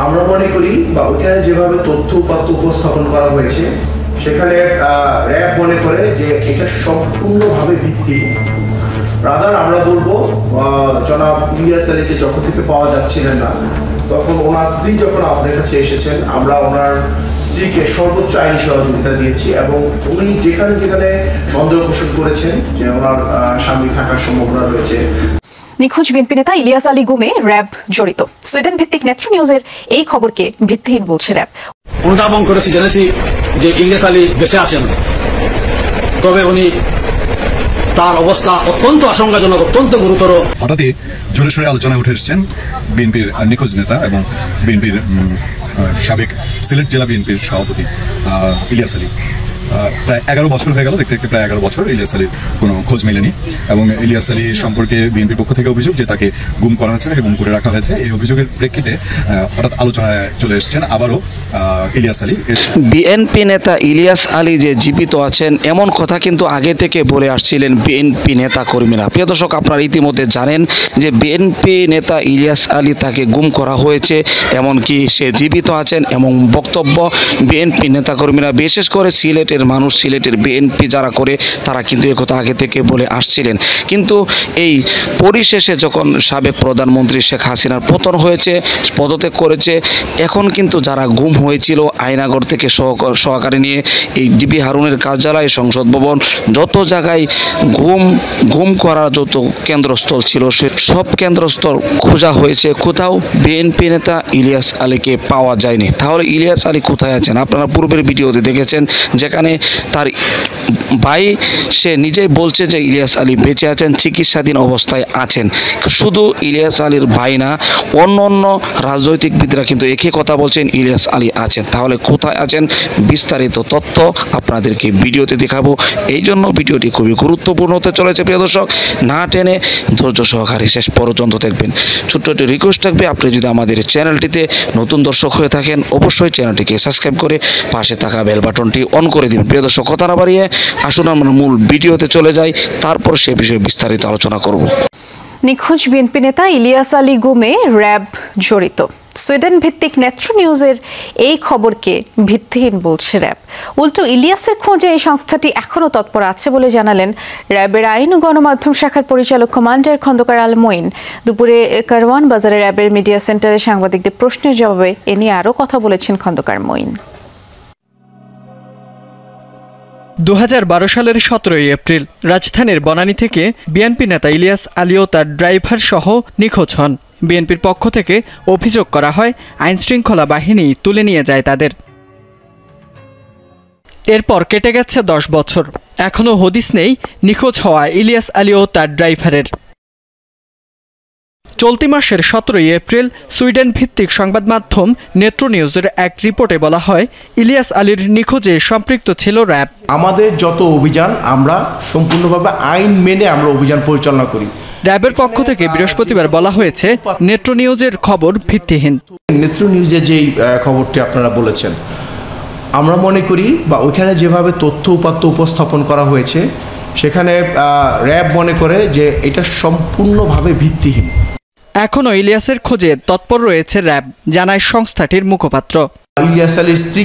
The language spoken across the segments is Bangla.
আমরা মনে করি বা ওইখানে যেভাবে তথ্য উপাত্ত উপস্থাপন করা হয়েছে সেখানে র্যাব মনে করে যে এটা সম্পূর্ণভাবে ভিত্তিহীন। রাদার আমরা বলবো জনাব ইলিয়াস আলীকে যখন থেকে পাওয়া যাচ্ছিলেন না, তখন ওনার স্ত্রী যখন আমাদের কাছে এসেছেন, আমরা ওনার স্ত্রীকে সর্বোচ্চ আইনি সহযোগিতা দিয়েছি এবং উনি যেখানে যেখানে সন্দেহ পোষণ করেছেন যে ওনার স্বামী থাকার সম্ভাবনা রয়েছে। নিখোঁজ বিএনপি নেতা ইলিয়াস আলী গুমে র্যাব জড়িত। সুইডেন ভিত্তিক নেত্র নিউজের এই খবরকে ভিত্তিহীন বলছে র্যাব। অনুধাবন করেছি, জেনেছি যে ইলিয়াস আলী বেঁচে আছেন, তবে উনি তার অবস্থা অত্যন্ত আশঙ্কাজনক, অত্যন্ত গুরুতর। হঠাৎই জোরে সোরে আলোচনায় উঠে এসেছেন বিএনপির নিখোঁজ নেতা এবং বিএনপির সাবেক সিলেট জেলা বিএনপির সভাপতি ইলিয়াস আলী। প্রায় 11 বছর হয়ে গেল, দেখতে দেখতে প্রায় 11 বছর ইলিয়াস আলীর কোনো খোঁজ মেলেনি এবং ইলিয়াস আলী সম্পর্কে বিএনপির পক্ষ থেকে অভিযোগ যে তাকে গুম করা হয়েছে, তাকে গুম করে রাখা হয়েছে। এই অভিযোগের প্রেক্ষিতে হঠাৎ আলোচনায় চলে এসেছেন আবারও ইলিয়াস আলী। বিএনপি নেতা ইলিয়াস আলী যে জীবিত আছেন এমন কথা কিন্তু আগে থেকে বলে আসছিলেন বিএনপি নেতা কর্মীরা। প্রিয় দর্শক, আপনারা ইতিমধ্যে জানেন যে বিএনপি নেতা ইলিয়াস আলী তাকে গুম করা হয়েছে, এমনকি সে জীবিত আছেন এবং বক্তব্য বিএনপি নেতা কর্মীরা, বিশেষ করে সিলেটের মানুষ, সিলেটের বিএনপি যারা করে তারা কিন্তু একথা আগে থেকে বলে আসছিলেন। কিন্তু এই পরিশেষে যখন সাবেক প্রধানমন্ত্রী শেখ হাসিনার পতন হয়েছে, পদত্যাগ করেছে, এখন কিন্তু যারা গুম হয়েছিল আয়নাগর থেকে সহকারী নিয়ে এই ডিবি হারুনের কার্যালয়, সংসদ ভবন, যত জায়গায় গুম করার যত কেন্দ্রস্থল ছিল সে সব কেন্দ্রস্থল খোঁজা হয়েছে, কোথাও বিএনপি নেতা ইলিয়াস আলীকে পাওয়া যায়নি। তাহলে ইলিয়াস আলী কোথায় আছেন? আপনারা পূর্বের ভিডিওতে দেখেছেন, যেখানে তার ভাই সে নিজেই বলছে যে ইলিয়াস আলী বেঁচে আছেন, চিকিৎসাধীন অবস্থায় আছেন। শুধু ইলিয়াস আলীর ভাই না, অন্য অন্য রাজনৈতিকবিদরা কিন্তু একই কথা বলছেন, ইলিয়াস আলী আছেন। তাহলে কোথায় আছেন বিস্তারিত তথ্য আপনাদেরকে ভিডিওতে দেখাবো। এই জন্য ভিডিওটি খুবই গুরুত্বপূর্ণ হতে চলেছে। প্রিয় দর্শক, না টেনে ধৈর্য সহকারে শেষ পর্যন্ত দেখবেন। ছোট্ট একটি রিকোয়েস্ট থাকবে, আপনি যদি আমাদের চ্যানেলটিতে নতুন দর্শক হয়ে থাকেন অবশ্যই চ্যানেলটিকে সাবস্ক্রাইব করে পাশে থাকা বেল বাটনটি অন করে দিন। প্রিয় দর্শক, কথা না বাড়িয়ে আসুন আমরা মূল ভিডিওতে চলে যাই, তারপর সে বিষয়ে বিস্তারিত আলোচনা করব। নিখোঁজ বিএনপি নেতা ইলিয়াস আলী গুমে র্যাব জড়িত। সুইডেন ভিত্তিক নেত্র নিউজের এই খবরকে ভিত্তিহীন বলছে র্যাব। উল্টো ইলিয়াসের খোঁজে এই সংস্থাটি এখনও তৎপর আছে বলে জানালেন র্যাবের আইন ও গণমাধ্যম শাখার পরিচালক কমান্ডার খন্দকার আল মঈন। দুপুরে কারওয়ান বাজারে র্যাবের মিডিয়া সেন্টারে সাংবাদিকদের প্রশ্নের জবাবে এ নিয়ে আরও কথা বলেছেন খন্দকার মঈন। 2012 সালের 17 এপ্রিল রাজধানীর বনানী থেকে বিএনপি নেতা ইলিয়াস আলী ও তার ড্রাইভার সহ নিখোঁজ হন। বিএনপির পক্ষ থেকে অভিযোগ করা হয় আইনশৃঙ্খলা বাহিনী তুলে নিয়ে যায় তাদের। এরপর কেটে গেছে 10 বছর, এখনও হদিস নেই নিখোঁজ হওয়া ইলিয়াস আলী ও তার ড্রাইভারের। চলতি মাসের 17 এপ্রিল সুইডেন ভিত্তিক সংবাদ মাধ্যম নেত্র নিউজের এক রিপোর্টে বলা হয় ইলিয়াস আলীর নিখোঁজে সম্পৃক্ত ছিল র্যাব। আমাদের যত অভিযান আমরা সম্পূর্ণভাবে আইন মেনে আমরা অভিযান পরিচালনা করি। র্যাবের পক্ষ থেকে বৃহস্পতিবার বলা হয়েছে নেত্র নিউজের খবর ভিত্তিহীন। নেত্র নিউজে যেই খবরটি আপনারা বলেছেন, আমরা মনে করি বা ওইখানে যেভাবে তথ্য উপাত্ত উপস্থাপন করা হয়েছে সেখানে র্যাব মনে করে যে এটা সম্পূর্ণভাবে ভিত্তিহীন। এখনও ইলিয়াসের খোঁজে তৎপর রয়েছে র্যাব, জানায় সংস্থাটির মুখপাত্র। ইলিয়াস আলীর স্ত্রী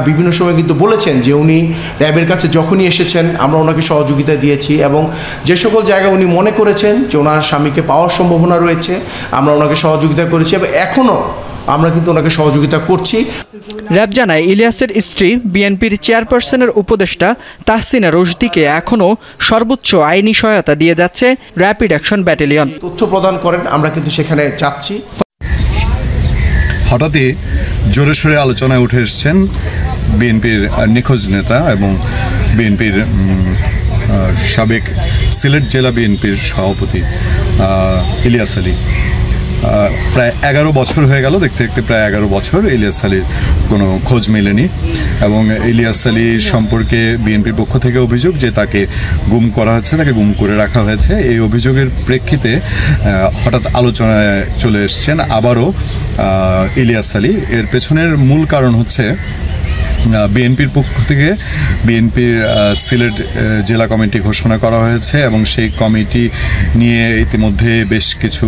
বিভিন্ন সময় কিন্তু বলেছেন যে উনি র্যাবের কাছে যখনই এসেছেন আমরা ওনাকে সহযোগিতা দিয়েছি এবং যে সকল জায়গায় উনি মনে করেছেন যে ওনার স্বামীকে পাওয়ার সম্ভাবনা রয়েছে আমরা ওনাকে সহযোগিতা করেছি এবং এখনও আমরা কিন্তু ওনাকে সহযোগিতা করছি। র্যাব জানায় ইলিয়াসের স্ত্রী বিএনপির চেয়ারপারসনের উপদেষ্টা তাহসিনা রশদিকে এখনও সর্বোচ্চ আইনি সহায়তা দিয়ে যাচ্ছে র্যাপিড অ্যাকশন ব্যাটালিয়ন। তথ্য প্রদান করেন, আমরা কিন্তু সেখানে যাচ্ছি। হঠাৎই জোরে সোরে আলোচনায় উঠে এসেছেন বিএনপির নিখোঁজ নেতা এবং বিএনপির সাবেক সিলেট জেলা বিএনপির সভাপতি ইলিয়াস আলী। প্রায় 11 বছর হয়ে গেল, দেখতে দেখতে প্রায় 11 বছর ইলিয়াস আলীর কোনো খোঁজ মেলেনি এবং ইলিয়াস আলী সম্পর্কে বিএনপির পক্ষ থেকে অভিযোগ যে তাকে গুম করা হচ্ছে, তাকে গুম করে রাখা হয়েছে। এই অভিযোগের প্রেক্ষিতে হঠাৎ আলোচনায় চলে এসেছেন আবারও ইলিয়াস আলী। এর পেছনের মূল কারণ হচ্ছে বিএনপির পক্ষ থেকে বিএনপির সিলেট জেলা কমিটি ঘোষণা করা হয়েছে এবং সেই কমিটি নিয়ে ইতিমধ্যে বেশ কিছু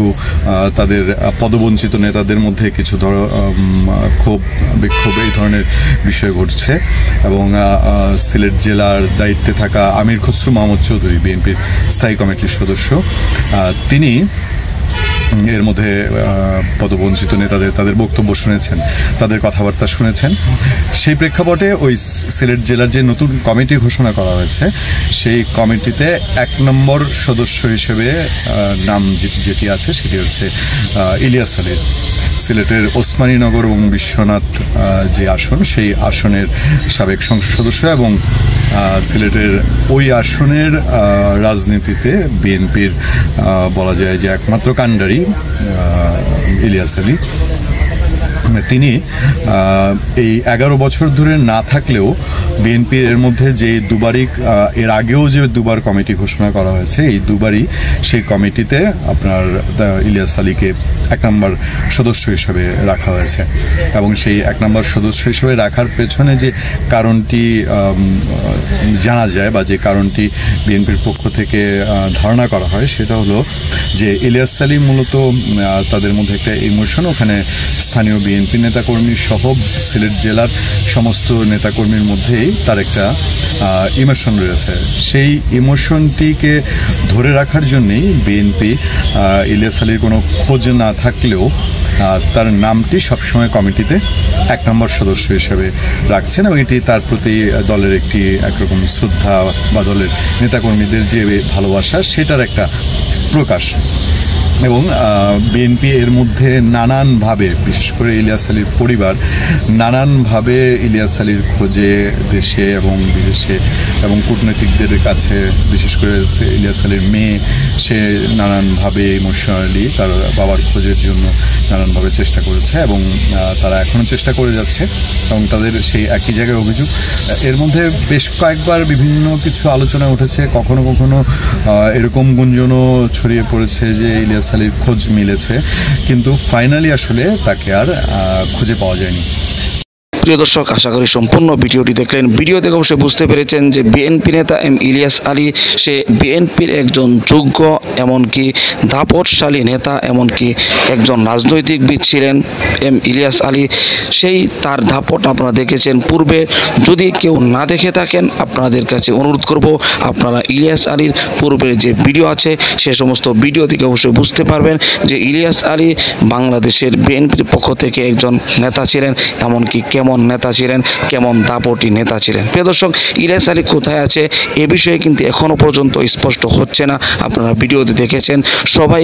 তাদের পদবঞ্চিত নেতাদের মধ্যে কিছু ক্ষোভ বিক্ষোভ এই ধরনের বিষয় ঘটছে এবং সিলেট জেলার দায়িত্বে থাকা আমির খসরু মাহমুদ চৌধুরী বিএনপির স্থায়ী কমিটির সদস্য, তিনি এর মধ্যে পদবঞ্চিত নেতাদের তাদের বক্তব্য শুনেছেন, তাদের কথাবার্তা শুনেছেন। সেই প্রেক্ষাপটে ওই সিলেট জেলার যে নতুন কমিটি ঘোষণা করা হয়েছে সেই কমিটিতে 1 নম্বর সদস্য হিসেবে নাম যেটি আছে সেটি হচ্ছে ইলিয়াস আলীর। সিলেটের ওসমানীনগর এবং বিশ্বনাথ যে আসন সেই আসনের সাবেক সংসদ সদস্য এবং সিলেটের ওই আসনের রাজনীতিতে বিএনপির বলা যায় যে একমাত্র কাণ্ডারি ইলিয়াস আলী। তিনি এই 11 বছর ধরে না থাকলেও বিএনপির এর মধ্যে যে দুবারই এর আগেও যে দুবার কমিটি ঘোষণা করা হয়েছে এই দুবারই সেই কমিটিতে আপনার ইলিয়াস আলীকে 1 নম্বর সদস্য হিসেবে রাখা হয়েছে এবং সেই 1 নম্বর সদস্য হিসেবে রাখার পেছনে যে কারণটি জানা যায় বা যে কারণটি বিএনপির পক্ষ থেকে ধারণা করা হয় সেটা হলো যে ইলিয়াস আলী মূলত তাদের মধ্যে একটা ইমোশন, ওখানে স্থানীয় বিএনপি নেতাকর্মী সহ সিলেট জেলার সমস্ত নেতাকর্মীর মধ্যেই তার একটা ইমোশন রয়েছে। সেই ইমোশনটিকে ধরে রাখার জন্যেই বিএনপি ইলিয়াস আলীর কোনো খোঁজ না থাকলেও তার নামটি সবসময় কমিটিতে 1 নম্বর সদস্য হিসেবে রাখছেন এবং এটি তার প্রতি দলের একরকম শ্রদ্ধা বা দলের নেতাকর্মীদের যে ভালোবাসা সেটার একটা প্রকাশ। এবং বিএনপি এর মধ্যে নানানভাবে, বিশেষ করে ইলিয়াস আলীর পরিবার নানানভাবে ইলিয়াস আলীর খোঁজে দেশে এবং বিদেশে এবং কূটনীতিকদের কাছে, বিশেষ করে ইলিয়াস আলীর মেয়ে সে নানানভাবে ইমোশনালি তার বাবার খোঁজের জন্য নানানভাবে চেষ্টা করেছে এবং তারা এখনও চেষ্টা করে যাচ্ছে এবং তাদের সেই একই জায়গায় অভিযোগ। এর মধ্যে বেশ কয়েকবার বিভিন্ন কিছু আলোচনা উঠেছে, কখনো কখনো এরকম গুঞ্জনও ছড়িয়ে পড়েছে যে ইলিয়াস আলীর খোঁজ মিলেছে, কিন্তু ফাইনালি আসলে তাকে আর খুঁজে পাওয়া যায়নি। প্রিয় দর্শক, আশা করি সম্পূর্ণ ভিডিওটি দেখলেন। ভিডিও দেখে অবশ্যই বুঝতে পেরেছেন যে বিএনপি নেতা ইলিয়াস আলী সে বিএনপির একজন যোগ্য, এমনকি দাপটশালী নেতা, এমনকি একজন রাজনৈতিকবিদ ছিলেন ইলিয়াস আলী। সেই তার দাপট আপনারা দেখেছেন পূর্বে। যদি কেউ না দেখে থাকেন আপনাদের কাছে অনুরোধ করব আপনারা ইলিয়াস আলীর পূর্বের যে ভিডিও আছে সে সমস্ত ভিডিও থেকে অবশ্যই বুঝতে পারবেন যে ইলিয়াস আলী বাংলাদেশের বিএনপির পক্ষ থেকে একজন নেতা ছিলেন, এমনকি কেমন নেতা ছিলেন, কেমন দাপটি নেতা ছিলেন। প্রিয় দর্শক, ইলিয়াস আলী কোথায় আছে এ বিষয়ে কিন্তু এখনো পর্যন্ত স্পষ্ট হচ্ছে না। আপনারা ভিডিওতে দেখেছেন, সবাই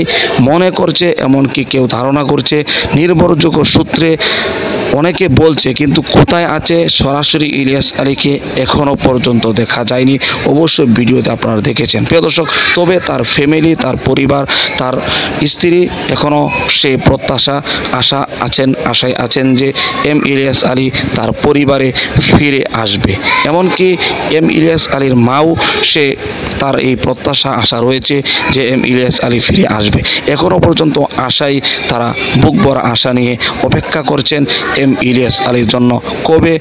মনে করছে, এমনকি কেউ ধারণা করছে, নির্ভরযোগ্য সূত্রে অনেকে বলছে, কিন্তু কোথায় আছে সরাসরি ইলিয়াস আলীকে এখনো পর্যন্ত দেখা যায়নি। অবশ্যই ভিডিওতে আপনারা দেখেছেন প্রিয় দর্শক। তবে তার ফ্যামিলি, তার পরিবার, তার স্ত্রী এখনো সে আশায় আছেন যে ইলিয়াস আলী তার পরিবারে ফিরে আসবে। এমনকি ইলিয়াস আলীর মাও সে তার এই প্রত্যাশা আশা রয়েছে যে ইলিয়াস আলী ফিরে আসবে। এখনো পর্যন্ত আশায় তারা বুক ভরা আশা নিয়ে অপেক্ষা করছেন ইলিয়াস আলীর জন্য, কবে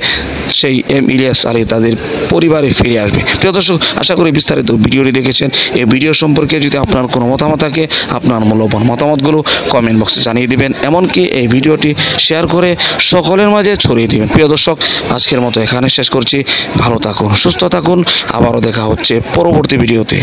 সেই ইলিয়াস আলী তাদের পরিবারে ফিরে আসবে। প্রিয় দর্শক, আশা করি বিস্তারিত ভিডিওটি দেখেছেন। এই ভিডিও সম্পর্কে যদি আপনার কোনো মতামত থাকে আপনার মূল্যবান মতামতগুলো কমেন্ট বক্সে জানিয়ে দিবেন, এমনকি এই ভিডিওটি শেয়ার করে সকলের মাঝে ছড়িয়ে দিবেন। প্রিয় দর্শক, আজকের মতো এখানে শেষ করছি। ভালো থাকুন, সুস্থ থাকুন, আবারও দেখা হচ্ছে পরবর্তী ভিডিওতে।